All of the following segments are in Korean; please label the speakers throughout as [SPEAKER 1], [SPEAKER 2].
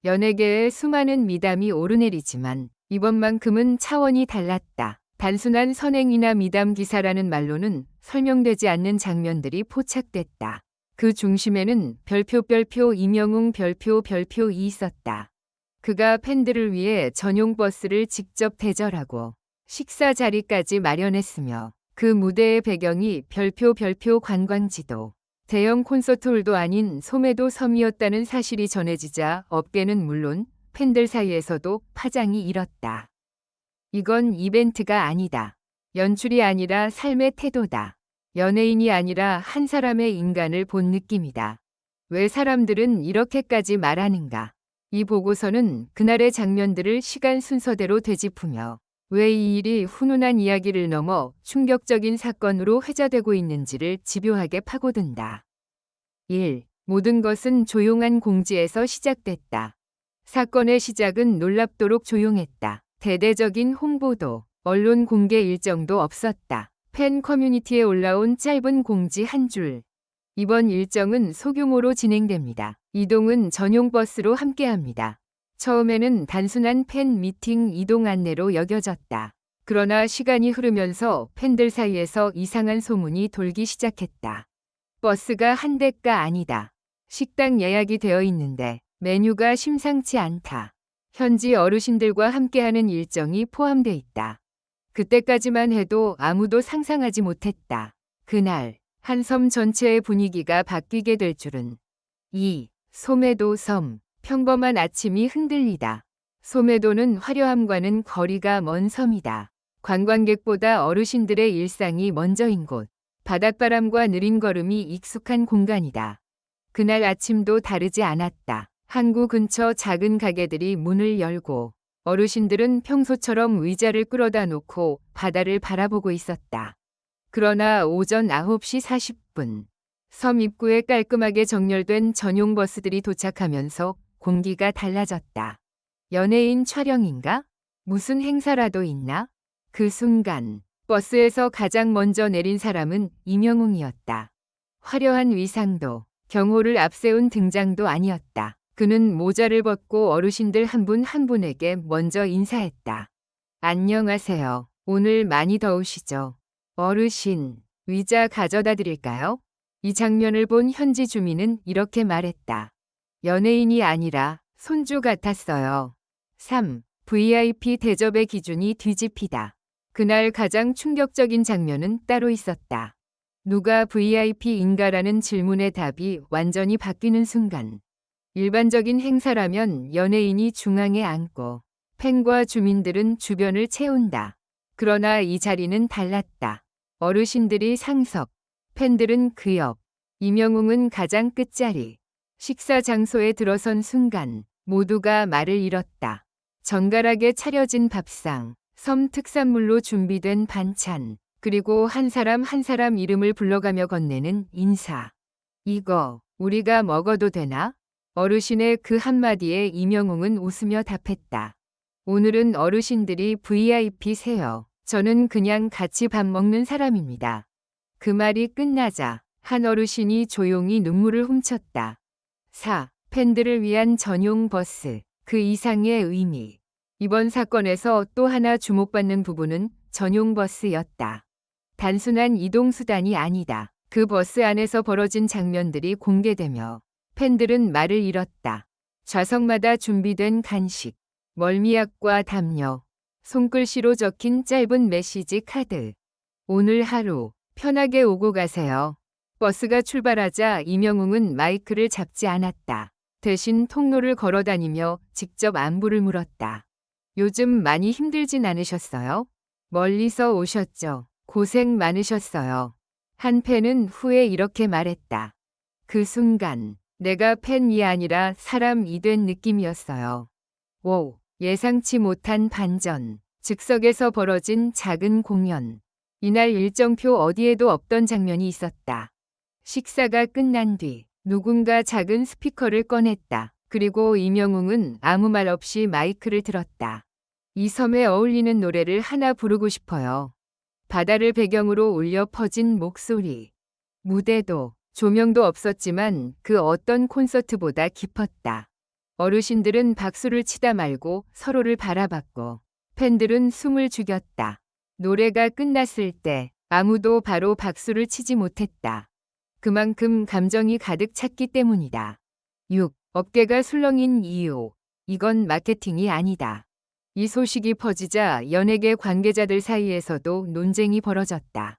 [SPEAKER 1] 연예계에 수많은 미담이 오르내리지만 이번만큼은 차원이 달랐다. 단순한 선행이나 미담 기사라는 말로는 설명되지 않는 장면들이 포착됐다. 그 중심에는 별표 임영웅 별표이 있었다. 그가 팬들을 위해 전용 버스를 직접 대절하고 식사 자리까지 마련했으며 그 무대의 배경이 별표 관광지도 대형 콘서트홀도 아닌 소매도 섬이었다는 사실이 전해지자 업계는 물론 팬들 사이에서도 파장이 일었다. 이건 이벤트가 아니다. 연출이 아니라 삶의 태도다. 연예인이 아니라 한 사람의 인간을 본 느낌이다. 왜 사람들은 이렇게까지 말하는가? 이 보고서는 그날의 장면들을 시간 순서대로 되짚으며 왜 이 일이 훈훈한 이야기를 넘어 충격적인 사건으로 회자되고 있는지를 집요하게 파고든다. 1. 모든 것은 조용한 공지에서 시작됐다. 사건의 시작은 놀랍도록 조용했다. 대대적인 홍보도, 언론 공개 일정도 없었다. 팬 커뮤니티에 올라온 짧은 공지 한 줄. 이번 일정은 소규모로 진행됩니다. 이동은 전용 버스로 함께합니다. 처음에는 단순한 팬 미팅 이동 안내로 여겨졌다. 그러나 시간이 흐르면서 팬들 사이에서 이상한 소문이 돌기 시작했다. 버스가 한 대가 아니다. 식당 예약이 되어 있는데 메뉴가 심상치 않다. 현지 어르신들과 함께하는 일정이 포함돼 있다. 그때까지만 해도 아무도 상상하지 못했다. 그날 한 섬 전체의 분위기가 바뀌게 될 줄은. 2. 소매도 섬. 평범한 아침이 흔들리다. 소매도는 화려함과는 거리가 먼 섬이다. 관광객보다 어르신들의 일상이 먼저인 곳. 바닷바람과 느린 걸음이 익숙한 공간이다. 그날 아침도 다르지 않았다. 항구 근처 작은 가게들이 문을 열고 어르신들은 평소처럼 의자를 끌어다 놓고 바다를 바라보고 있었다. 그러나 오전 9시 40분 섬 입구에 깔끔하게 정렬된 전용 버스들이 도착하면서 공기가 달라졌다. 연예인 촬영인가? 무슨 행사라도 있나? 그 순간 버스에서 가장 먼저 내린 사람은 임영웅이었다. 화려한 위상도 경호를 앞세운 등장도 아니었다. 그는 모자를 벗고 어르신들 한 분 한 분에게 먼저 인사했다. 안녕하세요. 오늘 많이 더우시죠? 어르신, 의자 가져다 드릴까요? 이 장면을 본 현지 주민은 이렇게 말했다. 연예인이 아니라 손주 같았어요. 3. VIP 대접의 기준이 뒤집히다. 그날 가장 충격적인 장면은 따로 있었다. 누가 VIP인가라는 질문의 답이 완전히 바뀌는 순간. 일반적인 행사라면 연예인이 중앙에 앉고 팬과 주민들은 주변을 채운다. 그러나 이 자리는 달랐다. 어르신들이 상석, 팬들은 그 옆, 임영웅은 가장 끝자리. 식사 장소에 들어선 순간 모두가 말을 잃었다. 정갈하게 차려진 밥상, 섬 특산물로 준비된 반찬, 그리고 한 사람 한 사람 이름을 불러가며 건네는 인사. 이거 우리가 먹어도 되나? 어르신의 그 한마디에 임영웅은 웃으며 답했다. 오늘은 어르신들이 VIP세요. 저는 그냥 같이 밥 먹는 사람입니다. 그 말이 끝나자 한 어르신이 조용히 눈물을 훔쳤다. 4. 팬들을 위한 전용 버스. 그 이상의 의미. 이번 사건에서 또 하나 주목받는 부분은 전용 버스였다. 단순한 이동수단이 아니다. 그 버스 안에서 벌어진 장면들이 공개되며 팬들은 말을 잃었다. 좌석마다 준비된 간식, 멀미약과 담요, 손글씨로 적힌 짧은 메시지 카드. 오늘 하루 편하게 오고 가세요. 버스가 출발하자 임영웅은 마이크를 잡지 않았다. 대신 통로를 걸어다니며 직접 안부를 물었다. 요즘 많이 힘들진 않으셨어요? 멀리서 오셨죠? 고생 많으셨어요. 한 팬은 후에 이렇게 말했다. 그 순간 내가 팬이 아니라 사람이 된 느낌이었어요. 오, 예상치 못한 반전. 즉석에서 벌어진 작은 공연. 이날 일정표 어디에도 없던 장면이 있었다. 식사가 끝난 뒤 누군가 작은 스피커를 꺼냈다. 그리고 임영웅은 아무 말 없이 마이크를 들었다. 이 섬에 어울리는 노래를 하나 부르고 싶어요. 바다를 배경으로 울려 퍼진 목소리. 무대도 조명도 없었지만 그 어떤 콘서트보다 깊었다. 어르신들은 박수를 치다 말고 서로를 바라봤고 팬들은 숨을 죽였다. 노래가 끝났을 때 아무도 바로 박수를 치지 못했다. 그만큼 감정이 가득 찼기 때문이다. 6. 업계가 술렁인 이유. 이건 마케팅이 아니다. 이 소식이 퍼지자 연예계 관계자들 사이에서도 논쟁이 벌어졌다.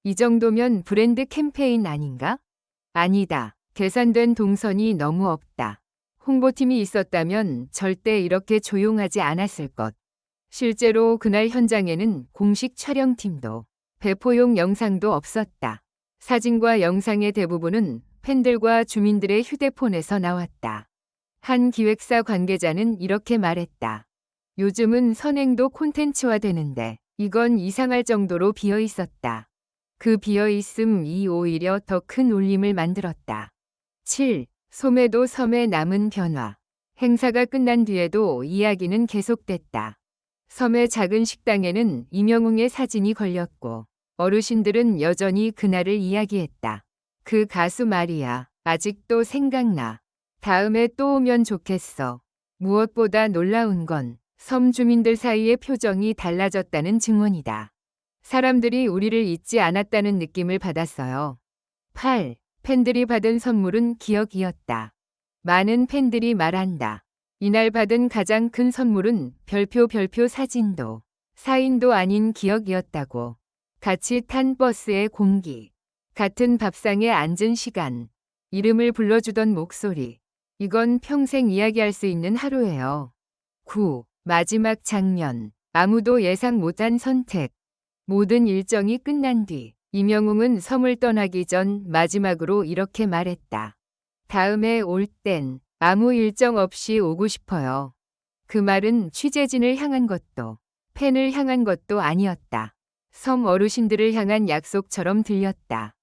[SPEAKER 1] 이 정도면 브랜드 캠페인 아닌가? 아니다. 계산된 동선이 너무 없다. 홍보팀이 있었다면 절대 이렇게 조용하지 않았을 것. 실제로 그날 현장에는 공식 촬영팀도 배포용 영상도 없었다. 사진과 영상의 대부분은 팬들과 주민들의 휴대폰에서 나왔다. 한 기획사 관계자는 이렇게 말했다. 요즘은 선행도 콘텐츠화 되는데 이건 이상할 정도로 비어 있었다. 그 비어 있음이 오히려 더 큰 울림을 만들었다. 7. 소매도 섬의 남은 변화. 행사가 끝난 뒤에도 이야기는 계속됐다. 섬의 작은 식당에는 임영웅의 사진이 걸렸고 어르신들은 여전히 그날을 이야기했다. 그 가수 말이야. 아직도 생각나. 다음에 또 오면 좋겠어. 무엇보다 놀라운 건 섬 주민들 사이의 표정이 달라졌다는 증언이다. 사람들이 우리를 잊지 않았다는 느낌을 받았어요. 8. 팬들이 받은 선물은 기억이었다. 많은 팬들이 말한다. 이날 받은 가장 큰 선물은 별표 사진도 사인도 아닌 기억이었다고. 같이 탄 버스의 공기, 같은 밥상에 앉은 시간, 이름을 불러주던 목소리. 이건 평생 이야기할 수 있는 하루예요. 9. 마지막 장면. 아무도 예상 못한 선택. 모든 일정이 끝난 뒤 임영웅은 섬을 떠나기 전 마지막으로 이렇게 말했다. 다음에 올 땐 아무 일정 없이 오고 싶어요. 그 말은 취재진을 향한 것도 팬을 향한 것도 아니었다. 섬 어르신들을 향한 약속처럼 들렸다.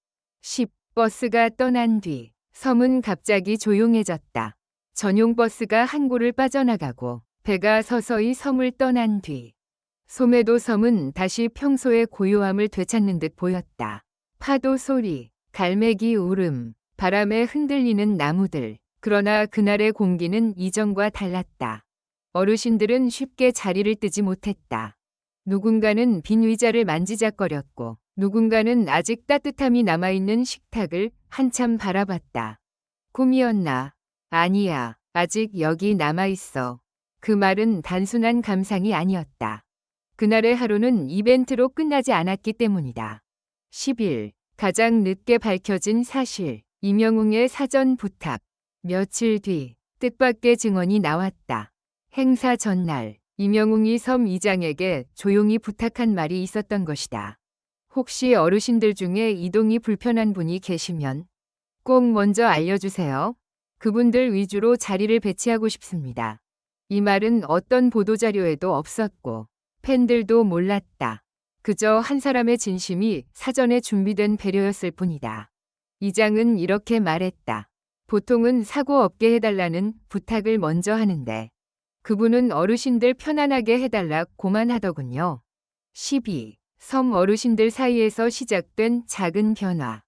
[SPEAKER 1] 10. 버스가 떠난 뒤 섬은 갑자기 조용해졌다. 전용 버스가 항구를 빠져나가고 배가 서서히 섬을 떠난 뒤 소매도 섬은 다시 평소의 고요함을 되찾는 듯 보였다. 파도 소리, 갈매기 울음, 바람에 흔들리는 나무들. 그러나 그날의 공기는 이전과 달랐다. 어르신들은 쉽게 자리를 뜨지 못했다. 누군가는 빈 의자를 만지작거렸고 누군가는 아직 따뜻함이 남아있는 식탁을 한참 바라봤다. 꿈이었나? 아니야. 아직 여기 남아있어. 그 말은 단순한 감상이 아니었다. 그날의 하루는 이벤트로 끝나지 않았기 때문이다. 10일. 가장 늦게 밝혀진 사실. 임영웅의 사전 부탁. 며칠 뒤 뜻밖의 증언이 나왔다. 행사 전날 임영웅이 섬 이장에게 조용히 부탁한 말이 있었던 것이다. 혹시 어르신들 중에 이동이 불편한 분이 계시면 꼭 먼저 알려주세요. 그분들 위주로 자리를 배치하고 싶습니다. 이 말은 어떤 보도자료에도 없었고 팬들도 몰랐다. 그저 한 사람의 진심이 사전에 준비된 배려였을 뿐이다. 이장은 이렇게 말했다. 보통은 사고 없게 해달라는 부탁을 먼저 하는데 그분은 어르신들 편안하게 해달라고만 하더군요. 12. 섬 어르신들 사이에서 시작된 작은 변화.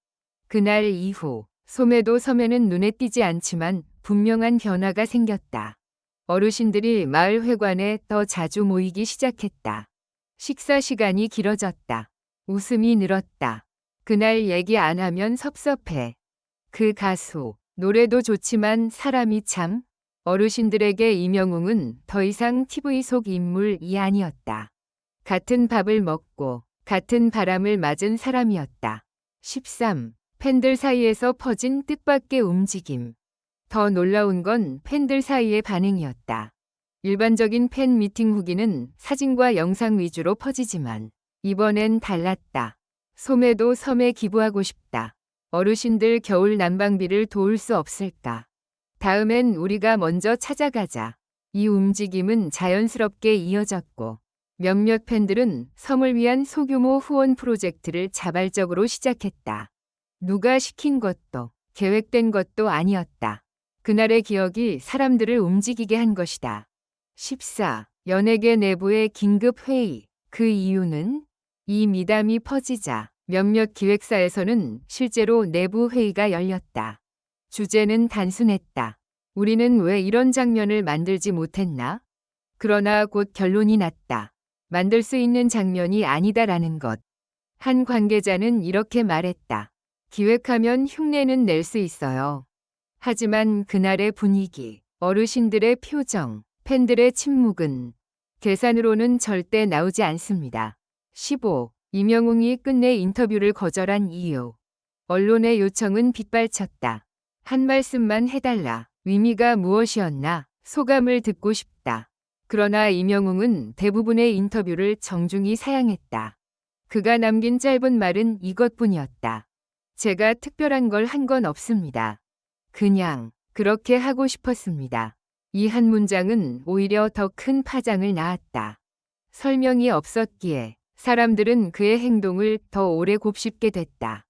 [SPEAKER 1] 그날 이후 소매도 섬에는 눈에 띄지 않지만 분명한 변화가 생겼다. 어르신들이 마을 회관에 더 자주 모이기 시작했다. 식사 시간이 길어졌다. 웃음이 늘었다. 그날 얘기 안 하면 섭섭해. 그 가수, 노래도 좋지만 사람이 참. 어르신들에게 임영웅은 더 이상 TV 속 인물이 아니었다. 같은 밥을 먹고 같은 바람을 맞은 사람이었다. 13. 팬들 사이에서 퍼진 뜻밖의 움직임. 더 놀라운 건 팬들 사이의 반응이었다. 일반적인 팬 미팅 후기는 사진과 영상 위주로 퍼지지만 이번엔 달랐다. 소매도 섬에 기부하고 싶다. 어르신들 겨울 난방비를 도울 수 없을까? 다음엔 우리가 먼저 찾아가자. 이 움직임은 자연스럽게 이어졌고 몇몇 팬들은 섬을 위한 소규모 후원 프로젝트를 자발적으로 시작했다. 누가 시킨 것도 계획된 것도 아니었다. 그날의 기억이 사람들을 움직이게 한 것이다. 14. 연예계 내부의 긴급 회의. 그 이유는 이 미담이 퍼지자 몇몇 기획사에서는 실제로 내부 회의가 열렸다. 주제는 단순했다. 우리는 왜 이런 장면을 만들지 못했나? 그러나 곧 결론이 났다. 만들 수 있는 장면이 아니다라는 것. 한 관계자는 이렇게 말했다. 기획하면 흉내는 낼 수 있어요. 하지만 그날의 분위기, 어르신들의 표정, 팬들의 침묵은 계산으로는 절대 나오지 않습니다. 15. 임영웅이 끝내 인터뷰를 거절한 이유. 언론의 요청은 빗발쳤다. 한 말씀만 해달라. 의미가 무엇이었나? 소감을 듣고 싶다. 그러나 임영웅은 대부분의 인터뷰를 정중히 사양했다. 그가 남긴 짧은 말은 이것뿐이었다. 제가 특별한 걸 한 건 없습니다. 그냥 그렇게 하고 싶었습니다. 이 한 문장은 오히려 더 큰 파장을 낳았다. 설명이 없었기에 사람들은 그의 행동을 더 오래 곱씹게 됐다.